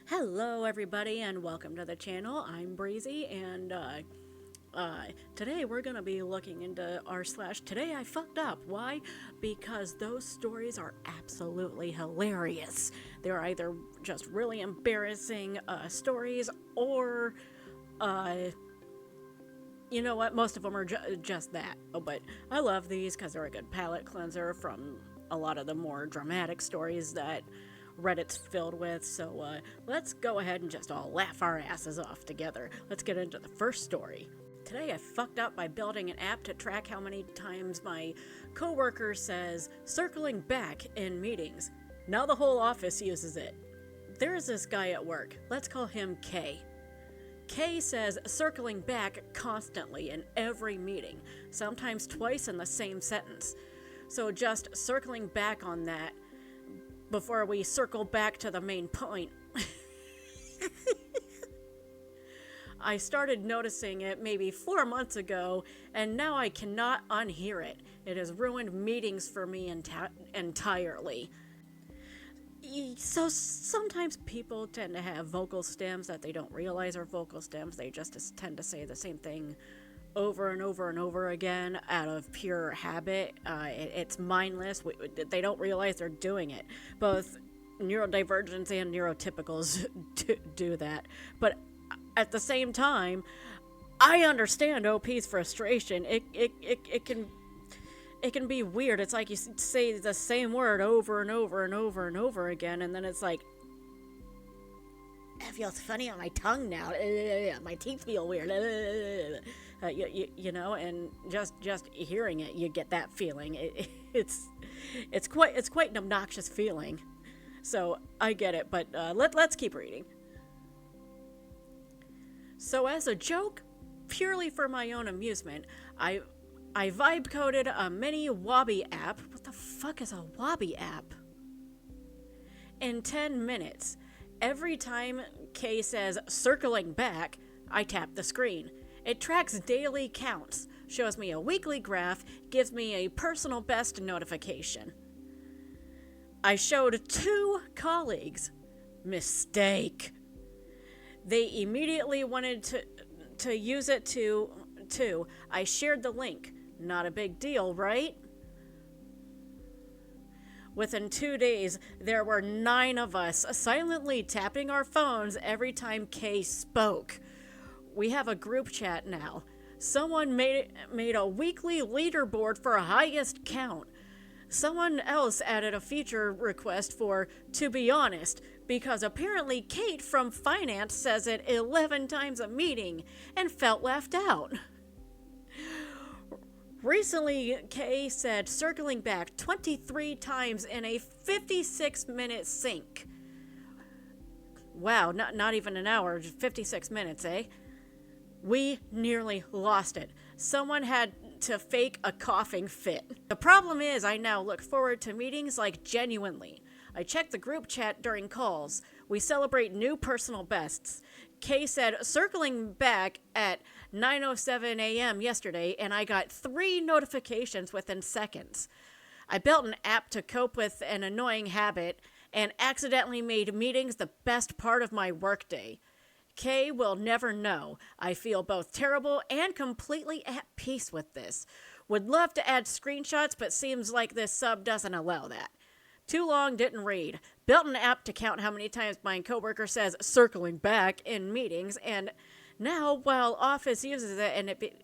Hello everybody and welcome to the channel. I'm Breezy and today we're gonna be looking into Today I Fucked Up. Why? Because those stories are absolutely hilarious. They're either just really embarrassing stories or you know what, most of them are just that. Oh, but I love these because they're a good palate cleanser from a lot of the more dramatic stories that Reddit's filled with. So let's go ahead and just all laugh our asses off together. Let's get into the first story. Today I fucked up by building an app to track how many times my coworker says circling back in meetings. Now the whole office uses it. There's this guy at work. Let's call him K. K says circling back constantly in every meeting, sometimes twice in the same sentence. So just circling back on that before we circle back to the main point. I started noticing it maybe 4 months ago, and now I cannot unhear it. It has ruined meetings for me entirely. So sometimes people tend to have vocal stems that they don't realize are vocal stems. They just tend to say the same thing over and over and over again out of pure habit. It's mindless. They don't realize they're doing it. Both neurodivergents and neurotypicals do that. But at the same time, I understand OP's frustration. It can be weird. It's like you say the same word over and over and over and over again, and then it's like, it feels funny on my tongue now. My teeth feel weird. You know, and just hearing it, you get that feeling. It's quite an obnoxious feeling. So I get it, but let's keep reading. So as a joke, purely for my own amusement, I vibe coded a mini Wabi app. What the fuck is a Wabi app? In 10 minutes. Every time Kay says circling back, I tap the screen. It tracks daily counts, shows me a weekly graph, gives me a personal best notification. I showed 2 colleagues. Mistake. They immediately wanted to use it too. I shared the link. Not a big deal, right? Within 2 days, there were 9 of us silently tapping our phones every time Kay spoke. We have a group chat now. Someone made a weekly leaderboard for highest count. Someone else added a feature request for "to be honest," because apparently Kate from finance says it 11 times a meeting and felt left out. Recently, Kay said circling back 23 times in a 56-minute sync. Wow, not even an hour, just 56 minutes, eh? We nearly lost it. Someone had to fake a coughing fit. The problem is I now look forward to meetings like genuinely. I check the group chat during calls. We celebrate new personal bests. Kay said circling back at 9:07 a.m. yesterday, and I got 3 notifications within seconds. I built an app to cope with an annoying habit and accidentally made meetings the best part of my workday. Kay will never know. I feel both terrible and completely at peace with this. Would love to add screenshots, but seems like this sub doesn't allow that. Too long, didn't read. Built an app to count how many times my coworker says circling back in meetings, and now, while Office uses it, and it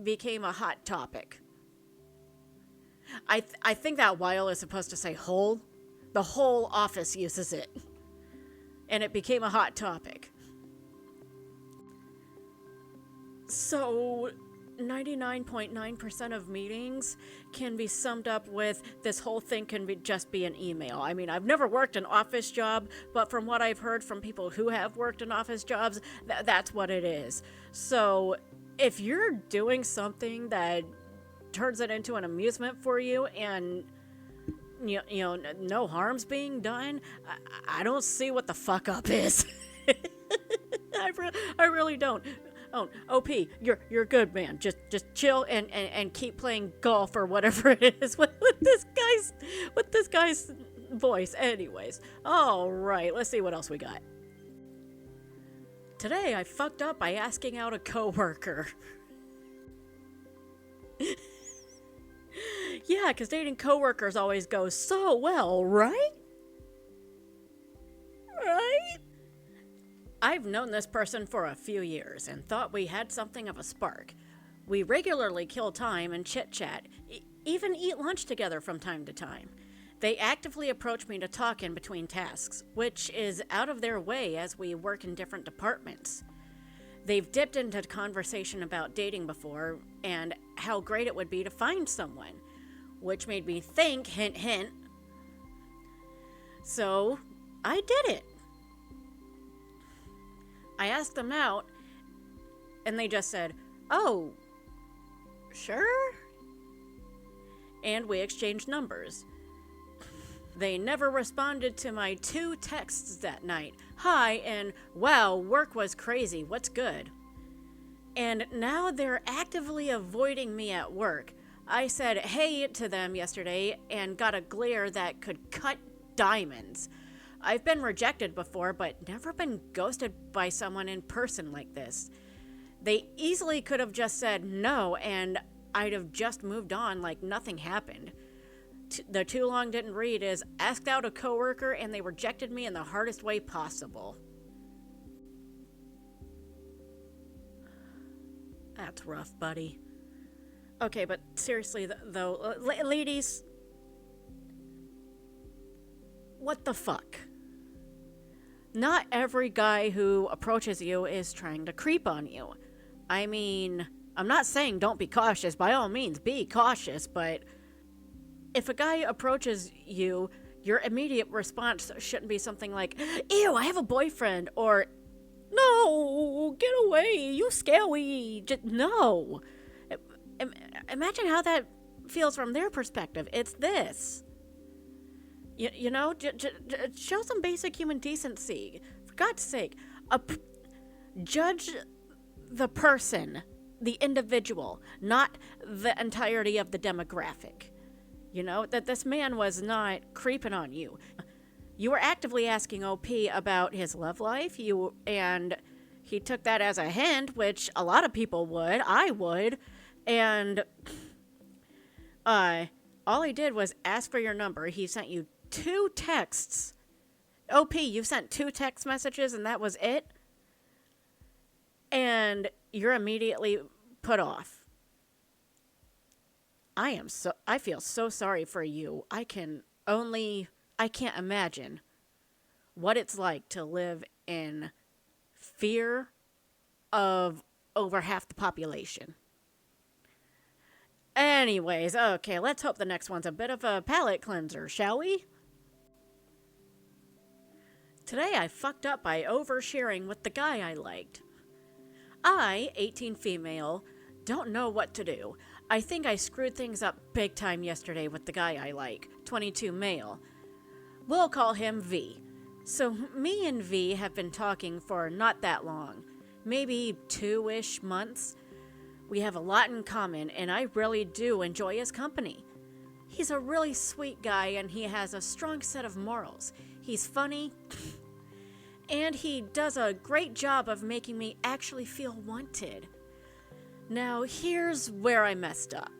became a hot topic. I think that while is supposed to say whole. The whole Office uses it. And it became a hot topic. So 99.9% of meetings can be summed up with this whole thing can just be an email. I mean, I've never worked an office job, but from what I've heard from people who have worked in office jobs, that's what it is. So if you're doing something that turns it into an amusement for you and you know no harm's being done, I don't see what the fuck up is. I really don't. Oh, OP, you're good, man. Just chill and keep playing golf or whatever it is with this guy's voice. Anyways, all right, let's see what else we got. Today I fucked up by asking out a coworker. Yeah, because dating coworkers always goes so well, right? Right? I've known this person for a few years and thought we had something of a spark. We regularly kill time and chit-chat, even eat lunch together from time to time. They actively approach me to talk in between tasks, which is out of their way as we work in different departments. They've dipped into conversation about dating before and how great it would be to find someone, which made me think, hint, hint. So, I did it. I asked them out, and they just said, "Oh, sure?" And we exchanged numbers. They never responded to my 2 texts that night. Hi, and wow, work was crazy. What's good? And now they're actively avoiding me at work. I said hey to them yesterday and got a glare that could cut diamonds. I've been rejected before, but never been ghosted by someone in person like this. They easily could have just said no, and I'd have just moved on like nothing happened. The too long didn't read is asked out a coworker and they rejected me in the hardest way possible. That's rough, buddy. Okay, but seriously though, ladies, what the fuck? Not every guy who approaches you is trying to creep on you. I mean, I'm not saying don't be cautious. By all means, be cautious, but if a guy approaches you, your immediate response shouldn't be something like, "Ew, I have a boyfriend," or "No, get away, you scary." Just, no. Imagine how that feels from their perspective. It's this. You know, show some basic human decency. For God's sake, judge the person, the individual, not the entirety of the demographic. You know, that this man was not creeping on you. You were actively asking OP about his love life, and he took that as a hint, which a lot of people would. I would. And all he did was ask for your number. He sent you 2 texts. OP, you sent 2 text messages and that was it? And you're immediately put off. I feel so sorry for you. I can't imagine what it's like to live in fear of over half the population. Anyways, okay, let's hope the next one's a bit of a palate cleanser, shall we? Today I fucked up by oversharing with the guy I liked. I, 18 female, don't know what to do. I think I screwed things up big time yesterday with the guy I like, 22 male. We'll call him V. So me and V have been talking for not that long, maybe 2-ish months. We have a lot in common, and I really do enjoy his company. He's a really sweet guy, and he has a strong set of morals. He's funny, and he does a great job of making me actually feel wanted. Now, here's where I messed up.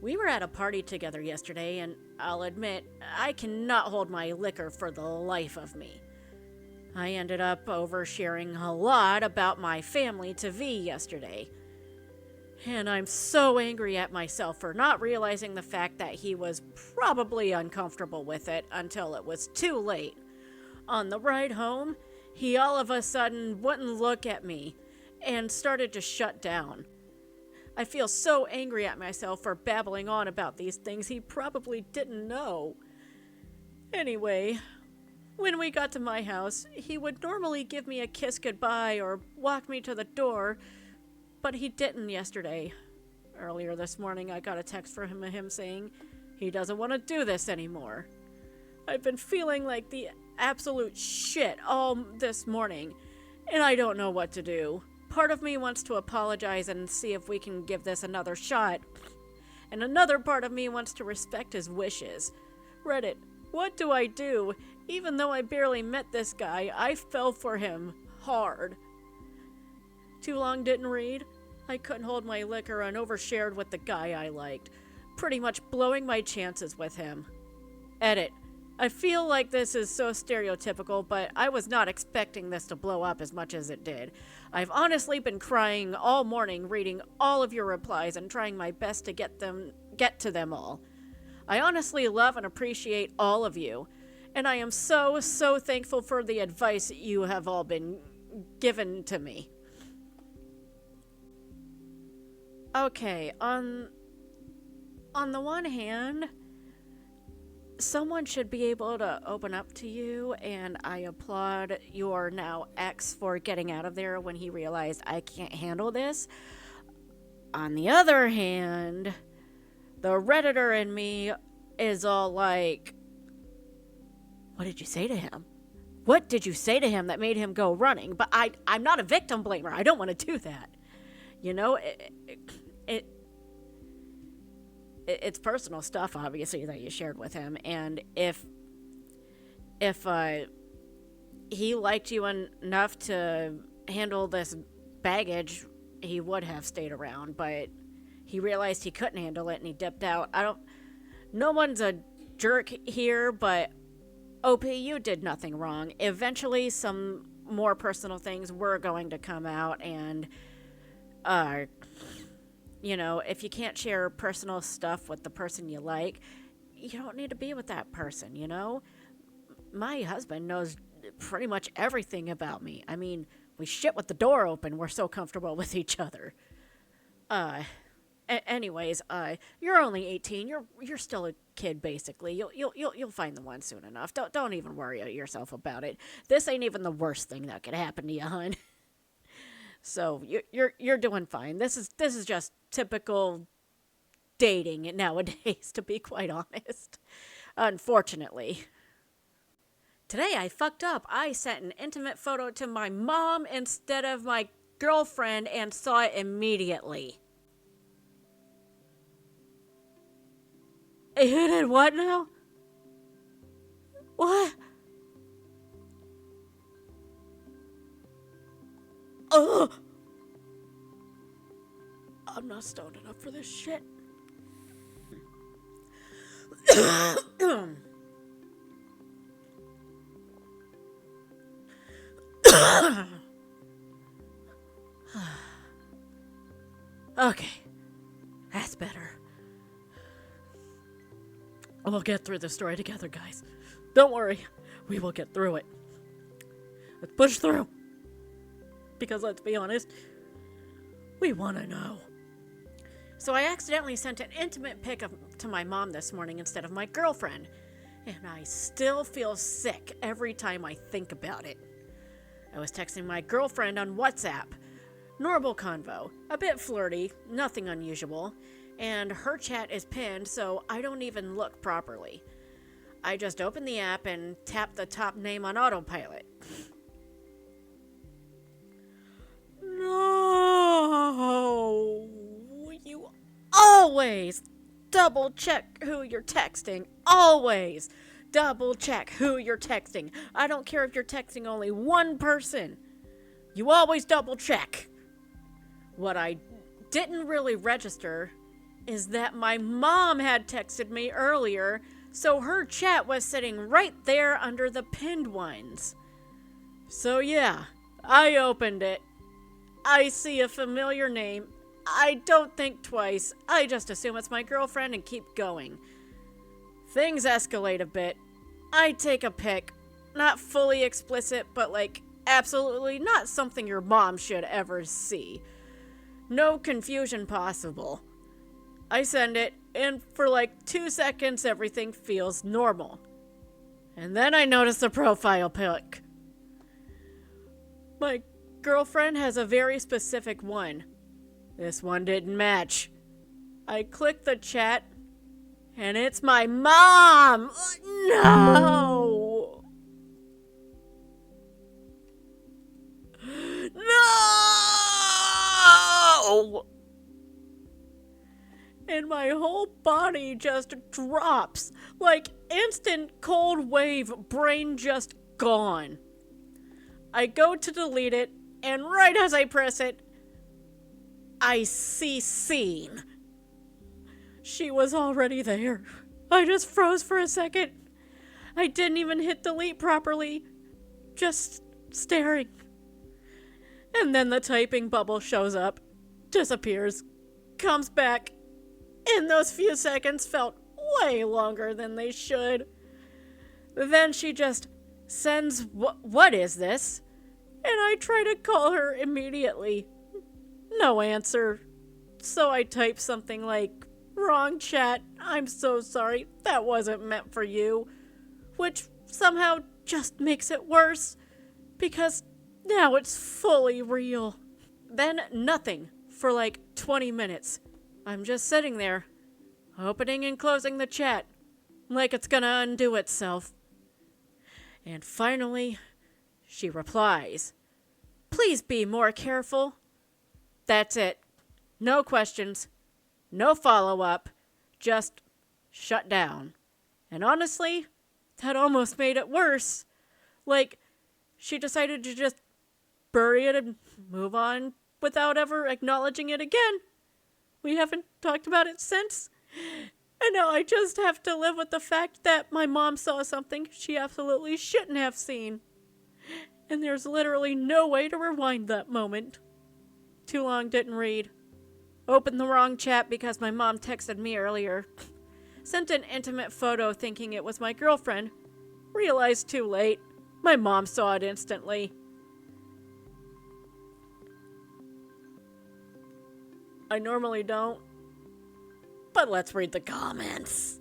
We were at a party together yesterday, and I'll admit, I cannot hold my liquor for the life of me. I ended up oversharing a lot about my family to V yesterday. And I'm so angry at myself for not realizing the fact that he was probably uncomfortable with it until it was too late. On the ride home, he all of a sudden wouldn't look at me and started to shut down. I feel so angry at myself for babbling on about these things he probably didn't know. Anyway, when we got to my house, he would normally give me a kiss goodbye or walk me to the door, but he didn't yesterday. Earlier this morning, I got a text from him saying he doesn't want to do this anymore. I've been feeling like the absolute shit all this morning, and I don't know what to do. Part of me wants to apologize and see if we can give this another shot, and another part of me wants to respect his wishes. Reddit, What do I do? Even though I barely met this guy, I fell for him hard. Too long didn't read? I couldn't hold my liquor and overshared with the guy I liked, pretty much blowing my chances with him. Edit. I feel like this is so stereotypical, but I was not expecting this to blow up as much as it did. I've honestly been crying all morning reading all of your replies and trying my best to get to them all. I honestly love and appreciate all of you, and I am so thankful for the advice you have all been given to me. Okay, on the one hand, someone should be able to open up to you, and I applaud your now ex for getting out of there when he realized I can't handle this. On the other hand, the Redditor in me is all like, what did you say to him? What did you say to him that made him go running? But I'm not a victim blamer. I don't want to do that. You know, it's personal stuff, obviously, that you shared with him. And if he liked you enough to handle this baggage, he would have stayed around. But he realized he couldn't handle it and he dipped out. No one's a jerk here, but OP, you did nothing wrong. Eventually, some more personal things were going to come out, and you know, if you can't share personal stuff with the person you like, you don't need to be with that person, you know? My husband knows pretty much everything about me. I mean, we shit with the door open. We're so comfortable with each other. Anyways, you're only 18. You're still a kid, basically. You'll find the one soon enough. Don't even worry yourself about it. This ain't even the worst thing that could happen to you, hon. So you're doing fine. This is just typical dating nowadays, to be quite honest. Unfortunately. Today I fucked up. I sent an intimate photo to my mom instead of my girlfriend and saw it immediately. You did what now? What? Ugh! I'm not stoned enough for this shit. Okay, that's better. We'll get through this story together, guys. Don't worry, we will get through it. Let's push through. Because let's be honest, we want to know. So I accidentally sent an intimate pic to my mom this morning instead of my girlfriend. And I still feel sick every time I think about it. I was texting my girlfriend on WhatsApp. Normal convo. A bit flirty, nothing unusual. And her chat is pinned, so I don't even look properly. I just open the app and tap the top name on autopilot. No! You always double check who you're texting. Always double check who you're texting. I don't care if you're texting only one person. You always double check. What I didn't really register is that my mom had texted me earlier, so her chat was sitting right there under the pinned ones. So yeah, I opened it. I see a familiar name. I don't think twice. I just assume it's my girlfriend and keep going. Things escalate a bit. I take a pic. Not fully explicit, but like absolutely not something your mom should ever see. No confusion possible. I send it, and for like 2 seconds everything feels normal. And then I notice the profile pic. My girlfriend has a very specific one. This one didn't match. I click the chat, and it's my mom! No! No! And my whole body just drops, like instant cold wave, brain just gone. I go to delete it, and right as I press it, I see seen. She was already there. I just froze for a second. I didn't even hit delete properly. Just staring. And then the typing bubble shows up, disappears, comes back, and those few seconds felt way longer than they should. Then she just sends, what is this? And I try to call her immediately. No answer. So I type something like, wrong chat, I'm so sorry, that wasn't meant for you. Which somehow just makes it worse, because now it's fully real. Then nothing for like 20 minutes. I'm just sitting there, opening and closing the chat, like it's gonna undo itself. And finally, she replies, please be more careful. That's it. No questions, no follow-up, just shut down. And honestly, that almost made it worse. Like, she decided to just bury it and move on without ever acknowledging it again. We haven't talked about it since. And now I just have to live with the fact that my mom saw something she absolutely shouldn't have seen. And there's literally no way to rewind that moment. Too long, didn't read. Opened the wrong chat because my mom texted me earlier. Sent an intimate photo thinking it was my girlfriend. Realized too late. My mom saw it instantly. I normally don't. But let's read the comments.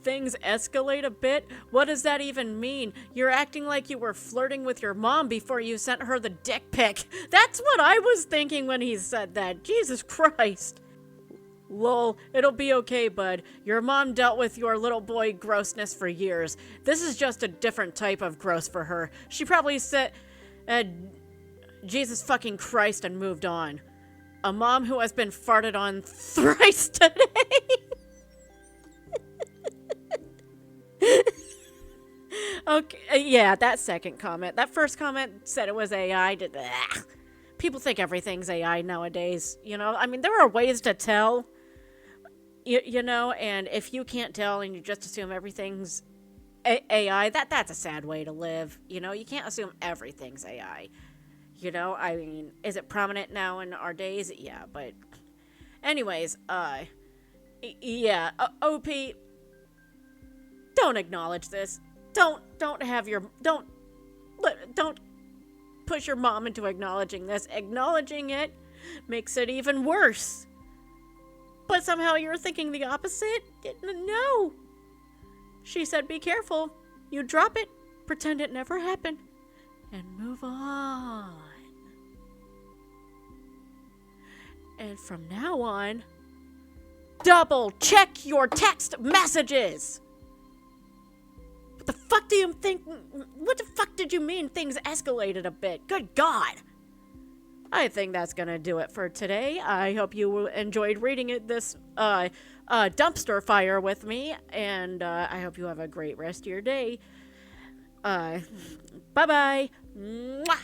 Things escalate a bit? What does that even mean? You're acting like you were flirting with your mom before you sent her the dick pic. That's what I was thinking when he said that. Jesus Christ. Lol, it'll be okay, bud. Your mom dealt with your little boy grossness for years. This is just a different type of gross for her. She probably said, Jesus fucking Christ, and moved on. A mom who has been farted on thrice today. Okay, yeah, that second comment. That first comment said it was AI. People think everything's AI nowadays, you know? I mean, there are ways to tell, you know, and if you can't tell and you just assume everything's AI, that's a sad way to live, you know? You can't assume everything's AI, you know? I mean, is it prominent now in our days? Yeah, but anyways, yeah, OP, don't acknowledge this. Don't push your mom into acknowledging this. Acknowledging it makes it even worse. But somehow you're thinking the opposite? No. She said be careful. You drop it, pretend it never happened, and move on. And from now on, double check your text messages. What the fuck do you think? What the fuck did you mean things escalated a bit? Good God. I think that's gonna do it for today. I hope you enjoyed reading it this dumpster fire with me, and I hope you have a great rest of your day. Bye-bye. Mwah.